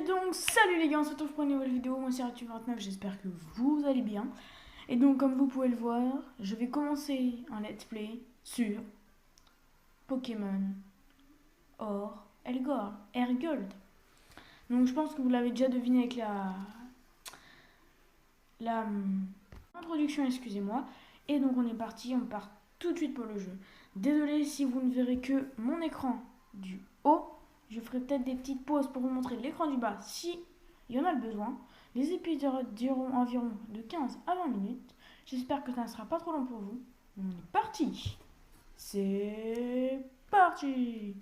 donc, salut les gars, on se retrouve pour une nouvelle vidéo. Moi c'est Arthur29, j'espère que vous allez bien. Et donc, comme vous pouvez le voir, je vais commencer un let's play sur Pokémon Or Gold. Donc, je pense que vous l'avez déjà deviné avec la introduction, excusez-moi. Et donc, on est parti, on part tout de suite pour le jeu. Désolé si vous ne verrez que mon écran du haut. Je ferai peut-être des petites pauses pour vous montrer l'écran du bas si il y en a le besoin. Les épisodes dureront environ de 15 à 20 minutes. J'espère que ça ne sera pas trop long pour vous. On est parti. C'est parti.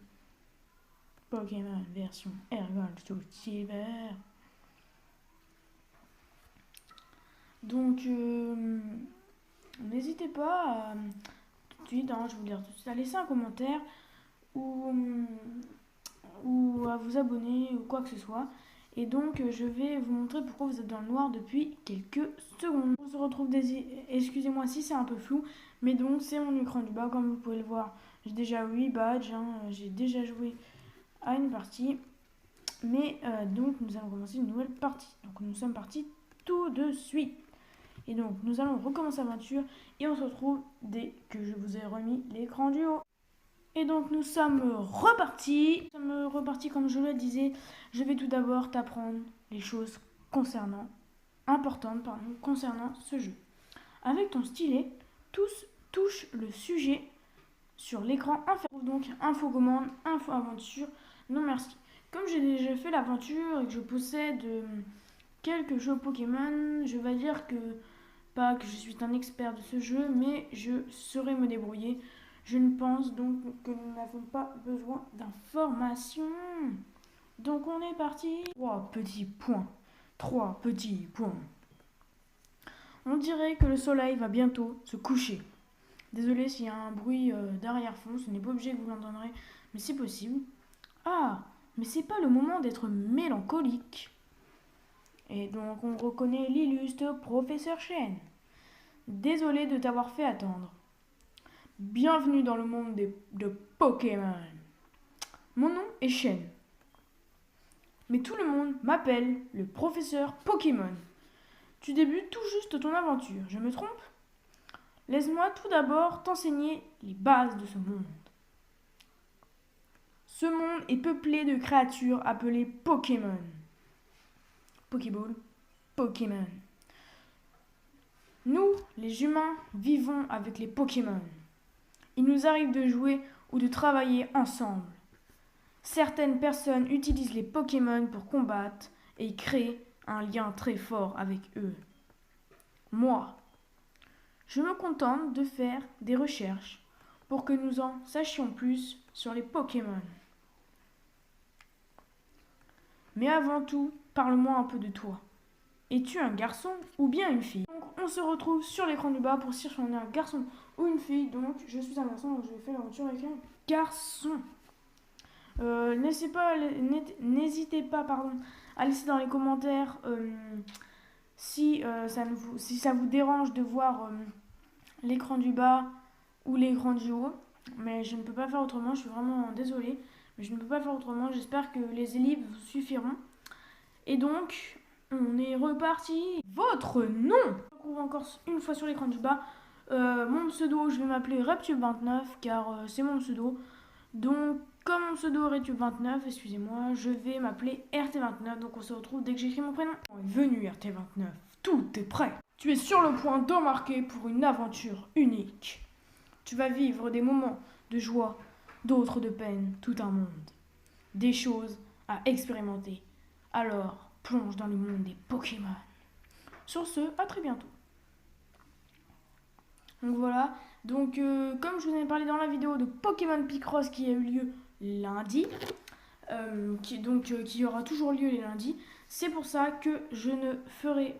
Pokémon version Airgold Silver. Donc, n'hésitez pas à, tout de suite, je vais vous dire tout de suite, à laisser un commentaire ou à vous abonner ou quoi que ce soit. Et donc je vais vous montrer pourquoi vous êtes dans le noir depuis quelques secondes. On se retrouve excusez-moi si c'est un peu flou, mais donc c'est mon écran du bas comme vous pouvez le voir. J'ai déjà 8 badges, j'ai déjà joué à une partie. Mais donc nous allons commencer une nouvelle partie. Donc nous sommes partis tout de suite. Et donc nous allons recommencer l'aventure et on se retrouve dès que je vous ai remis l'écran du haut. Et donc nous sommes repartis. Comme je le disais. Je vais tout d'abord t'apprendre les choses importantes concernant ce jeu. Avec ton stylet, touche le sujet sur l'écran inférieur. Donc info commande, info aventure, non merci. Comme j'ai déjà fait l'aventure et que je possède quelques jeux Pokémon, je vais dire que pas que je suis un expert de ce jeu, mais je saurais me débrouiller. Je ne pense donc que nous n'avons pas besoin d'informations. Donc on est parti. 3 petits points. 3 petits points. On dirait que le soleil va bientôt se coucher. Désolé s'il y a un bruit d'arrière-fond, ce n'est pas obligé que vous l'entendrez, mais c'est possible. Ah, mais c'est pas le moment d'être mélancolique. Et donc on reconnaît l'illustre professeur Chen. Désolé de t'avoir fait attendre. Bienvenue dans le monde de Pokémon. Mon nom est Chen. Mais tout le monde m'appelle le professeur Pokémon. Tu débutes tout juste ton aventure, je me trompe? Laisse-moi tout d'abord t'enseigner les bases de ce monde. Ce monde est peuplé de créatures appelées Pokémon. Pokéball, Pokémon. Nous, les humains, vivons avec les Pokémon. Il nous arrive de jouer ou de travailler ensemble. Certaines personnes utilisent les Pokémon pour combattre et créer un lien très fort avec eux. Moi, je me contente de faire des recherches pour que nous en sachions plus sur les Pokémon. Mais avant tout, parle-moi un peu de toi. Es-tu un garçon ou bien une fille? Donc, on se retrouve sur l'écran du bas pour si on est un garçon ou une fille. Donc, je suis un garçon, donc je vais faire l'aventure avec un garçon. N'hésitez pas à laisser dans les commentaires si ça vous dérange de voir l'écran du bas ou l'écran du haut. Mais je ne peux pas faire autrement, je suis vraiment désolée. Mais je ne peux pas faire autrement, j'espère que les ellipses vous suffiront. Et donc, on est reparti. Votre nom! Je me retrouve encore une fois sur l'écran du bas. Mon pseudo, je vais m'appeler Reptube29 car c'est mon pseudo. Donc, comme mon pseudo est Reptube29, excusez-moi, je vais m'appeler RT29. Donc, on se retrouve dès que j'écris mon prénom. On est venu RT29, tout est prêt. Tu es sur le point d'embarquer pour une aventure unique. Tu vas vivre des moments de joie, d'autres de peine, tout un monde. Des choses à expérimenter. Alors, plonge dans le monde des Pokémon. Sur ce, à très bientôt. Donc voilà, donc comme je vous en ai parlé dans la vidéo de Pokémon Picross qui a eu lieu lundi, qui aura toujours lieu les lundis, c'est pour ça que je ne ferai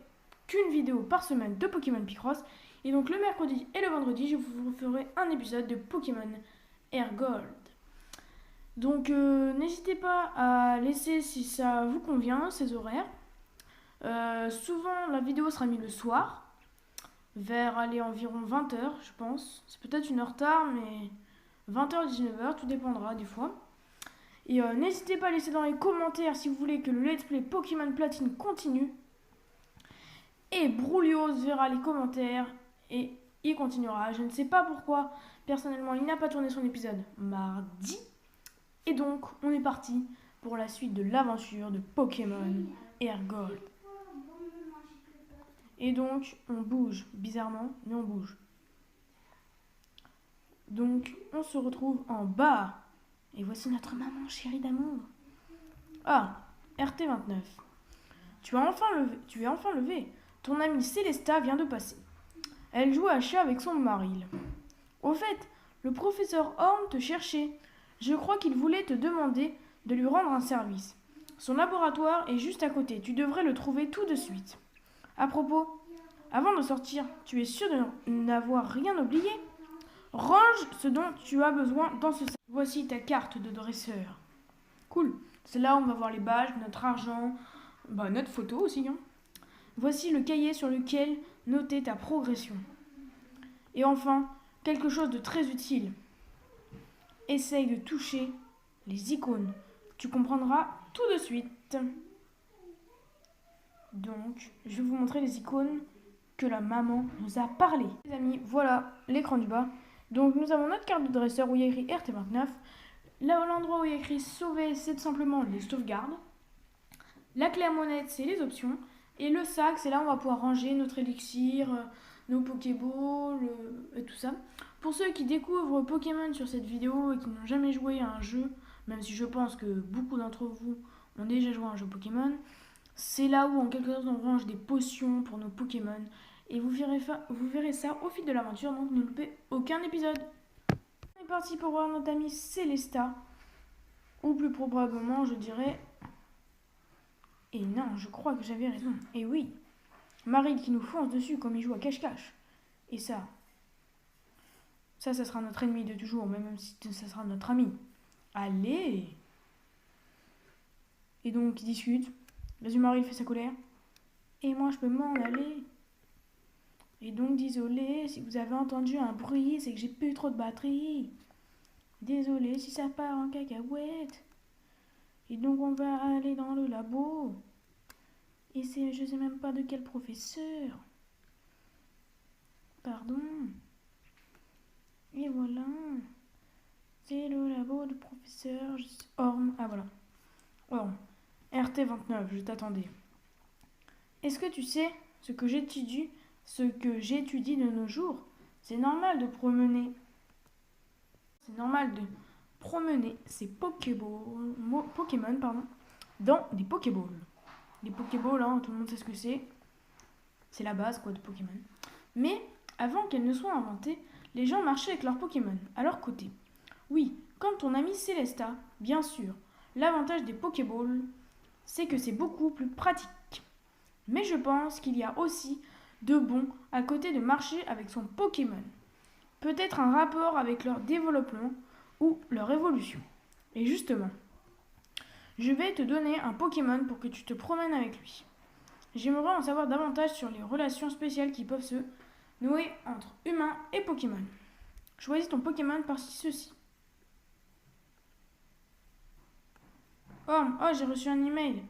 qu'une vidéo par semaine de Pokémon Picross. Et donc le mercredi et le vendredi, je vous ferai un épisode de Pokémon Airgold. Donc n'hésitez pas à laisser si ça vous convient, ces horaires. Souvent la vidéo sera mise le soir, vers environ 20h je pense. C'est peut-être une heure tard, mais 20h, 19h, tout dépendra des fois. Et n'hésitez pas à laisser dans les commentaires si vous voulez que le let's play Pokémon Platine continue. Et Broulios verra les commentaires et il continuera. Je ne sais pas pourquoi, personnellement, il n'a pas tourné son épisode mardi. Et donc, on est parti pour la suite de l'aventure de Pokémon Hergold. Et donc, on bouge, bizarrement, mais on bouge. Donc, on se retrouve en bas. Et voici notre maman chérie d'amour. Ah, RT29. Tu es enfin levé. Ton amie Célesta vient de passer. Elle joue à chat avec son mari. Au fait, le professeur Horn te cherchait. Je crois qu'il voulait te demander de lui rendre un service. Son laboratoire est juste à côté. Tu devrais le trouver tout de suite. À propos, avant de sortir, tu es sûr de n'avoir rien oublié? Range ce dont tu as besoin dans ce sac. Voici ta carte de dresseur. Cool. C'est là où on va voir les badges, notre argent, notre photo aussi. Voici le cahier sur lequel noter ta progression. Et enfin, quelque chose de très utile. Essaye de toucher les icônes. Tu comprendras tout de suite. Donc, je vais vous montrer les icônes que la maman nous a parlé. Les amis, voilà l'écran du bas. Donc, nous avons notre carte de dresseur où il y a écrit RT29. Là, l'endroit où il y a écrit sauver, c'est tout simplement les sauvegardes. La clé à monette, c'est les options. Et le sac, c'est là où on va pouvoir ranger notre élixir, nos Pokéballs et tout ça. Pour ceux qui découvrent Pokémon sur cette vidéo et qui n'ont jamais joué à un jeu, même si je pense que beaucoup d'entre vous ont déjà joué à un jeu Pokémon, c'est là où en quelque sorte on range des potions pour nos Pokémon. Et vous verrez ça au fil de l'aventure, donc ne loupez aucun épisode. On est parti pour voir notre amie Célesta. Ou plus probablement, je dirais... Et non, je crois que j'avais raison. Et oui, Marie qui nous fonce dessus comme il joue à cache-cache. Et ça sera notre ennemi de toujours, même si ça sera notre ami. Allez! Et donc, ils discutent. Vas-y, Marie fait sa colère. Et moi, je peux m'en aller. Et donc, désolé, si vous avez entendu un bruit, c'est que j'ai plus trop de batterie. Désolé si ça part en cacahuète. Et donc, on va aller dans le labo. Et je sais même pas de quel professeur. Pardon. Et voilà. C'est le labo du professeur Orm. Ah, voilà. Orm. RT29, je t'attendais. Est-ce que tu sais ce que j'étudie de nos jours? C'est normal de promener ces Pokémon dans des Pokéballs. Les Pokéballs, tout le monde sait ce que c'est. C'est la base de Pokémon. Mais avant qu'elles ne soient inventées, les gens marchaient avec leurs Pokémon à leur côté. Oui, comme ton ami Célesta, bien sûr. L'avantage des Pokéballs, c'est que c'est beaucoup plus pratique. Mais je pense qu'il y a aussi de bon à côté de marcher avec son Pokémon. Peut-être un rapport avec leur développement ou leur évolution. Et justement, je vais te donner un Pokémon pour que tu te promènes avec lui. J'aimerais en savoir davantage sur les relations spéciales qui peuvent se nouer entre humains et Pokémon. Choisis ton Pokémon par ceci. Orm, oh j'ai reçu un email.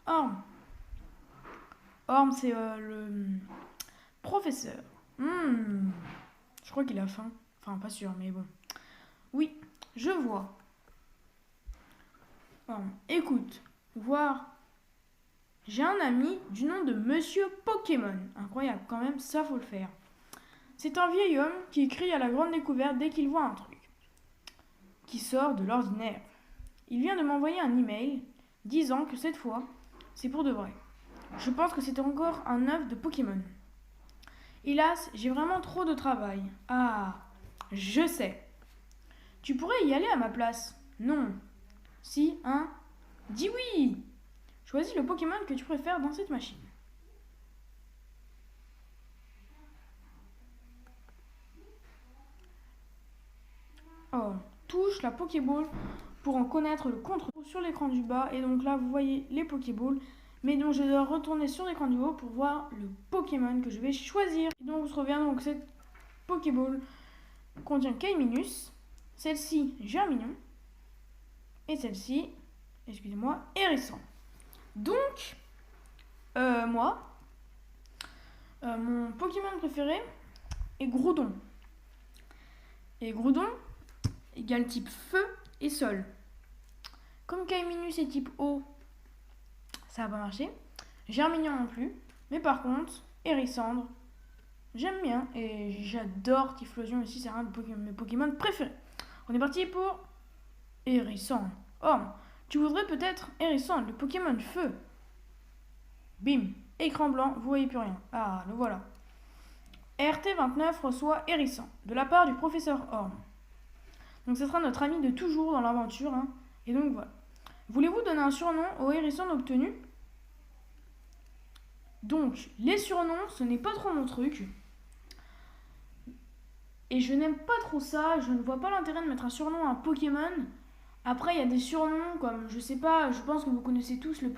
Orm, c'est le professeur. Je crois qu'il a faim. Enfin, pas sûr, mais bon. Oui, je vois. Orm, écoute, voir. J'ai un ami du nom de Monsieur Pokémon. Incroyable, quand même, ça faut le faire. C'est un vieil homme qui crie à la grande découverte dès qu'il voit un truc qui sort de l'ordinaire. Il vient de m'envoyer un email disant que cette fois, c'est pour de vrai. Je pense que c'est encore un œuf de Pokémon. Hélas, j'ai vraiment trop de travail. Ah, je sais. Tu pourrais y aller à ma place. Non. Si, hein? Dis oui. Choisis le Pokémon que tu préfères dans cette machine. Oh, touche la Pokéball pour en connaître le contre sur l'écran du bas. Et donc là, vous voyez les Pokéballs. Mais donc, je dois retourner sur l'écran du haut pour voir le Pokémon que je vais choisir. Et donc, on se revient. Donc, cette Pokéball contient Kaiminus. Celle-ci, Germignon. Et celle-ci, excusez-moi, Hérisson. Donc, moi, mon Pokémon préféré est Groudon. Et Groudon égale type feu et sol. Comme Kaiminus est type eau, ça va pas marcher. Germignon non plus. Mais par contre, Hérissandre, j'aime bien. Et j'adore Typhlosion aussi, c'est un de mes Pokémon préférés. On est parti pour Hérissandre. Oh, tu voudrais peut-être Hérissandre, le Pokémon feu. Bim, écran blanc, vous voyez plus rien. Ah, le voilà. RT29 reçoit Hérisson de la part du professeur Horn. Donc ce sera notre ami de toujours dans l'aventure. Hein. Et donc voilà. Voulez-vous donner un surnom au Hérisson obtenu? Donc les surnoms, ce n'est pas trop mon truc. Et je n'aime pas trop ça. Je ne vois pas l'intérêt de mettre un surnom à un Pokémon. Après il y a des surnoms comme, je sais pas, je pense que vous connaissez tous le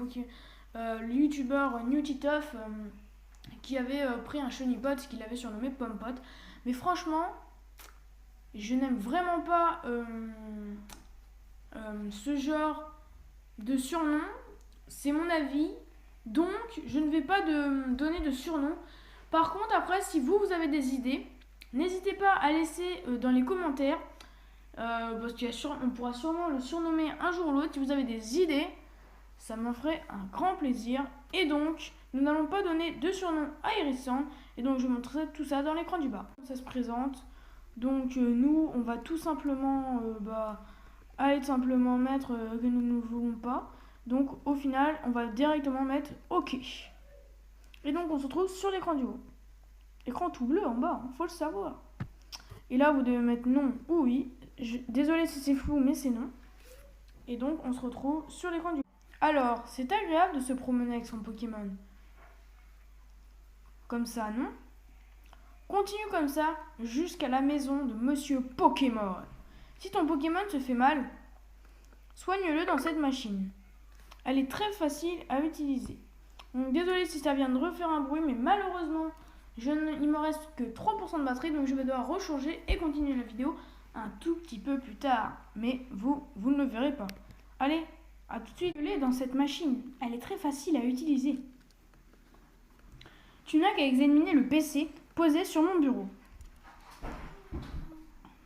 youtubeur Newtitoff qui avait pris un Chonipot, qu'il avait surnommé Pompot. Mais franchement, je n'aime vraiment pas ce genre de surnom. C'est mon avis. Donc, je ne vais pas donner de surnom. Par contre, après, si vous avez des idées, n'hésitez pas à laisser dans les commentaires. Parce qu'on pourra sûrement le surnommer un jour ou l'autre. Si vous avez des idées, ça me ferait un grand plaisir. Et donc, nous n'allons pas donner de surnom à Hérisson. Et donc, je vous montrerai tout ça dans l'écran du bas. Ça se présente. Donc, nous, on va tout simplement aller simplement mettre que nous ne voulons pas. Donc, au final, on va directement mettre OK. Et donc, on se retrouve sur l'écran du haut. Écran tout bleu en bas, faut le savoir. Et là, vous devez mettre non ou oui. Désolé si c'est flou, mais c'est non. Et donc, on se retrouve sur l'écran du haut. Alors, c'est agréable de se promener avec son Pokémon. Comme ça, non? Continue comme ça jusqu'à la maison de Monsieur Pokémon. Si ton Pokémon se fait mal, soigne-le dans cette machine. Elle est très facile à utiliser. Donc, désolé si ça vient de refaire un bruit, mais malheureusement, il me reste que 3% de batterie, donc je vais devoir rechanger et continuer la vidéo un tout petit peu plus tard. Mais vous ne le verrez pas. Allez, à tout de suite. Elle est dans cette machine. Elle est très facile à utiliser. Tu n'as qu'à examiner le PC posé sur mon bureau.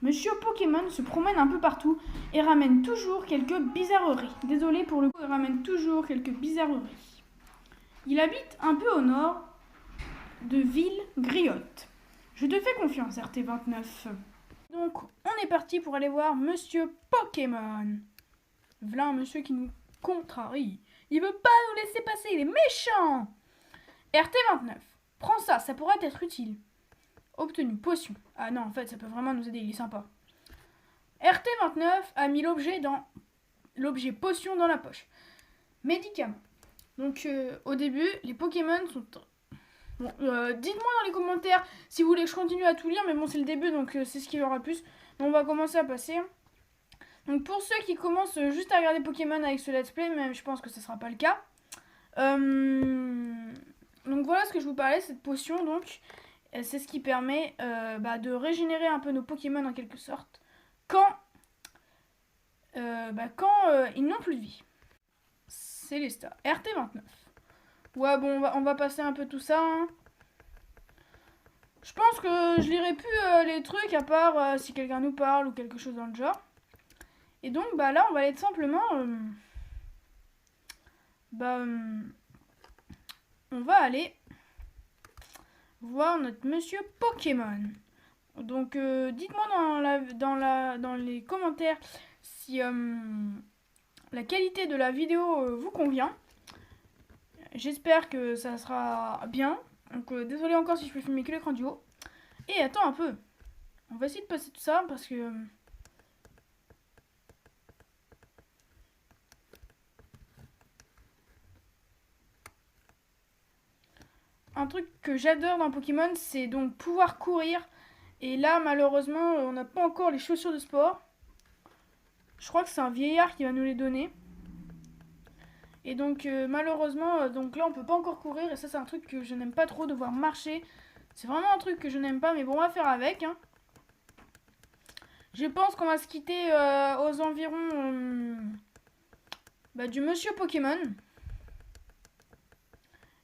Monsieur Pokémon se promène un peu partout et ramène toujours quelques bizarreries. Désolé pour le coup, il ramène toujours quelques bizarreries. Il habite un peu au nord de Ville Griotte. Je te fais confiance, RT29. Donc, on est parti pour aller voir Monsieur Pokémon. Voilà un monsieur qui nous contrarie. Il veut pas nous laisser passer, il est méchant. RT29. Prends ça, ça pourrait être utile. Obtenu, potion. Ah non, en fait, ça peut vraiment nous aider, il est sympa. RT29 a mis l'objet potion dans la poche. Médicament. Donc, au début, les Pokémon sont... Bon, dites-moi dans les commentaires si vous voulez que je continue à tout lire, mais bon, c'est le début, donc c'est ce qu'il y aura plus. Donc, on va commencer à passer. Donc, pour ceux qui commencent juste à regarder Pokémon avec ce let's play, mais je pense que ce sera pas le cas. Donc, voilà ce que je vous parlais, cette potion, donc... C'est ce qui permet de régénérer un peu nos Pokémon en quelque sorte quand ils n'ont plus de vie. C'est les stars. RT29. Ouais, bon, on va passer un peu tout ça. Hein. Je pense que je lirai plus les trucs à part si quelqu'un nous parle ou quelque chose dans le genre. Et donc, là, on va aller tout simplement... on va aller... voir notre monsieur Pokémon. Donc dites-moi dans les commentaires si la qualité de la vidéo vous convient. J'espère que ça sera bien. Donc désolé encore si je peux filmer que l'écran du haut. Et attends un peu. On va essayer de passer tout ça parce que... Un truc que j'adore dans Pokémon, c'est donc pouvoir courir. Et là, malheureusement, on n'a pas encore les chaussures de sport. Je crois que c'est un vieillard qui va nous les donner. Et donc, malheureusement, donc là, on peut pas encore courir. Et ça, c'est un truc que je n'aime pas trop, devoir marcher. C'est vraiment un truc que je n'aime pas, mais bon, on va faire avec. Hein. Je pense qu'on va se quitter aux environs du monsieur Pokémon.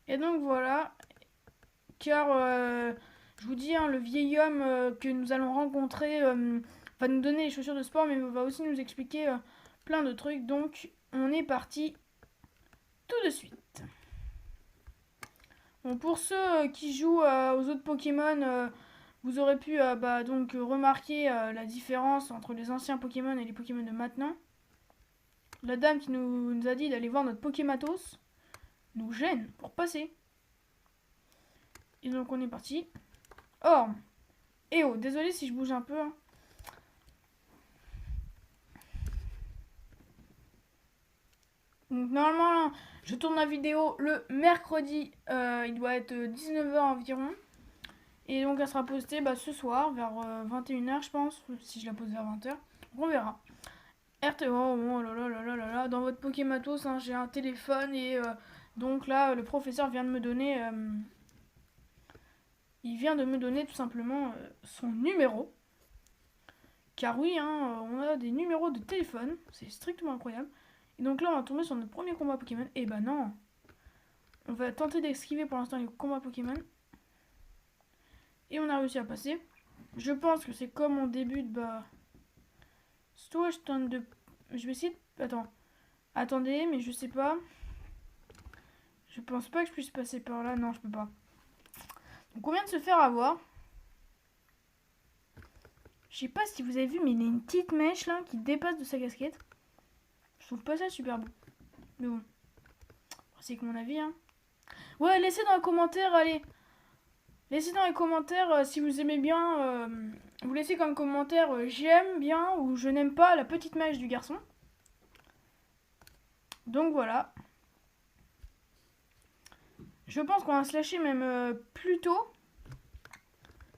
Et donc voilà, car je vous dis, hein, le vieil homme que nous allons rencontrer va nous donner les chaussures de sport, mais va aussi nous expliquer plein de trucs. Donc on est parti tout de suite. Bon, pour ceux qui jouent aux autres Pokémon, vous aurez pu donc remarquer la différence entre les anciens Pokémon et les Pokémon de maintenant. La dame qui nous a dit d'aller voir notre Pokématos nous gêne pour passer. Et donc on est parti. Oh, eh oh, désolé si je bouge un peu. Hein. Donc normalement, je tourne la vidéo le mercredi. Il doit être 19h environ. Et donc elle sera postée ce soir vers 21h je pense. Si je la pose vers 20h. On verra. RTO, oh là là là là là là. Dans votre Pokématos, hein, j'ai un téléphone et donc là le professeur vient de me donner... il vient de me donner tout simplement son numéro. Car oui, hein, on a des numéros de téléphone. C'est strictement incroyable. Et donc là, on va tomber sur notre premier combat Pokémon. Et bah non. On va tenter d'esquiver pour l'instant les combats Pokémon. Et on a réussi à passer. Je pense que c'est comme on débute, soit je tente de... Je vais essayer de... Attendez, mais je sais pas. Je pense pas que je puisse passer par là. Non, je peux pas. Donc on vient de se faire avoir. Je sais pas si vous avez vu, mais il y a une petite mèche là qui dépasse de sa casquette. Je trouve pas ça super beau. Mais bon. C'est que mon avis, hein. Ouais, laissez dans les commentaires, allez. Laissez dans les commentaires si vous aimez bien. Vous laissez comme commentaire j'aime bien ou je n'aime pas la petite mèche du garçon. Donc voilà. Je pense qu'on va se lâcher même plus tôt.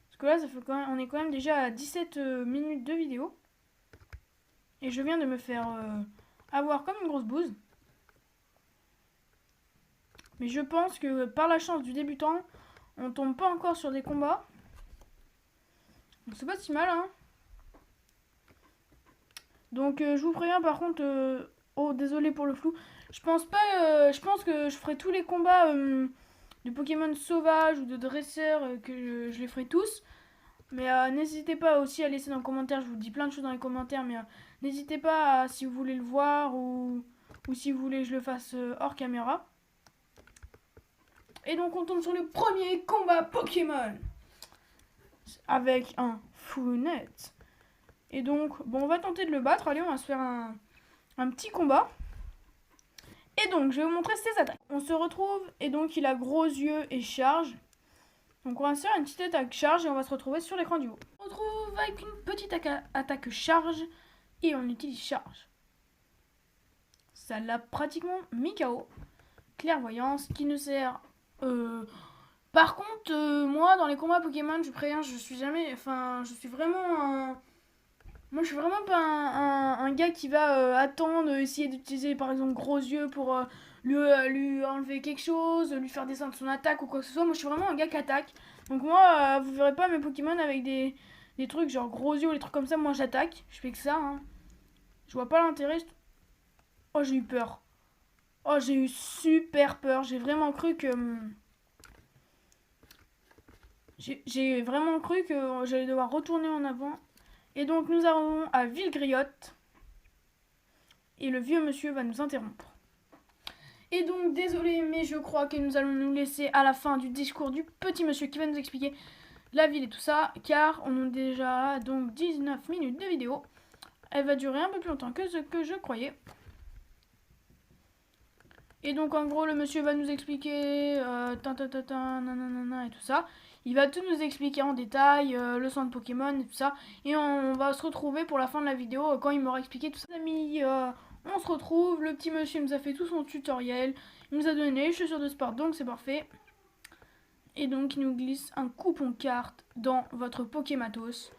Parce que là, ça fait on est quand même déjà à 17 minutes de vidéo. Et je viens de me faire avoir comme une grosse bouse. Mais je pense que par la chance du débutant, on tombe pas encore sur des combats. Donc c'est pas si mal, hein. Donc je vous préviens par contre... oh, désolé pour le flou. Je pense que je ferai tous les combats de Pokémon sauvages ou de dresseurs, que je les ferai tous. Mais n'hésitez pas aussi à laisser dans les commentaires. Je vous dis plein de choses dans les commentaires. Mais n'hésitez pas si vous voulez le voir ou si vous voulez que je le fasse hors caméra. Et donc on tombe sur le premier combat Pokémon. Avec un Founette. Et donc, bon, on va tenter de le battre. Allez, on va se faire un petit combat. Et donc, je vais vous montrer ses attaques. On se retrouve, et donc il a gros yeux et charge. Donc on va se faire une petite attaque charge et on va se retrouver sur l'écran du haut. On se retrouve avec une petite attaque charge et on utilise charge. Ça l'a pratiquement mis KO. Clairvoyance qui ne sert... Par contre, moi dans les combats Pokémon, je préviens, je suis jamais... Enfin, je suis vraiment un... Moi, je suis vraiment pas un gars qui va attendre, essayer d'utiliser par exemple gros yeux pour lui enlever quelque chose, lui faire descendre son attaque ou quoi que ce soit. Moi, je suis vraiment un gars qui attaque. Donc moi, vous verrez pas mes Pokémon avec des trucs genre gros yeux ou des trucs comme ça. Moi, j'attaque. Je fais que ça. Hein. Je vois pas l'intérêt. Oh, j'ai eu peur. Oh, j'ai eu super peur. J'ai vraiment cru que... J'ai vraiment cru que j'allais devoir retourner en avant. Et donc nous arrivons à Villegriotte. Et le vieux monsieur va nous interrompre. Et donc désolé, mais je crois que nous allons nous laisser à la fin du discours du petit monsieur qui va nous expliquer la ville et tout ça. Car on a déjà donc 19 minutes de vidéo. Elle va durer un peu plus longtemps que ce que je croyais. Et donc en gros le monsieur va nous expliquer nanana et tout ça. Il va tout nous expliquer en détail, le centre Pokémon et tout ça. Et on va se retrouver pour la fin de la vidéo quand il m'aura expliqué tout ça. Les amis, on se retrouve. Le petit monsieur nous a fait tout son tutoriel. Il nous a donné les chaussures de sport, donc c'est parfait. Et donc il nous glisse un coupon carte dans votre Pokématos.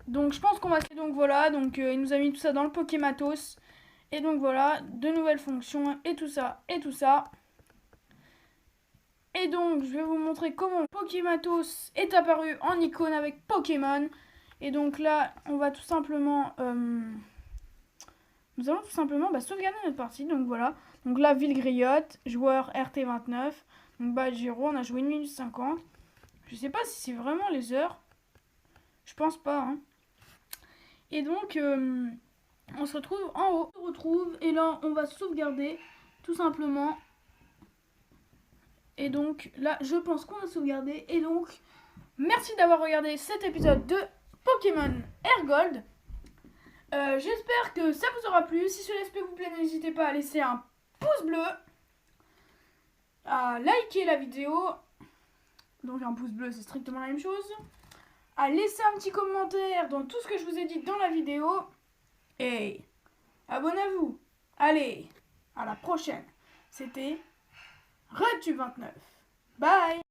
Donc je pense qu'on va... Donc voilà, donc il nous a mis tout ça dans le Pokématos. Et donc voilà, de nouvelles fonctions et tout ça et tout ça. Et donc je vais vous montrer comment Pokématos est apparu en icône avec Pokémon. Et donc là, on va tout simplement nous allons tout simplement sauvegarder notre partie. Donc voilà, donc là ville griotte, joueur RT29, donc badge 0, on a joué 1 minute 50. Je sais pas si c'est vraiment les heures, je pense pas, hein. Et donc on se retrouve en haut, on se retrouve et là on va sauvegarder tout simplement. Et donc là je pense qu'on a sauvegardé. Et donc merci d'avoir regardé cet épisode de Pokémon Hergold. J'espère que ça vous aura plu. Si cela vous plaît, n'hésitez pas à laisser un pouce bleu, à liker la vidéo. Donc un pouce bleu c'est strictement la même chose. À laisser un petit commentaire dans tout ce que je vous ai dit dans la vidéo. Et abonnez-vous. Allez, à la prochaine. C'était RedTube29. Bye.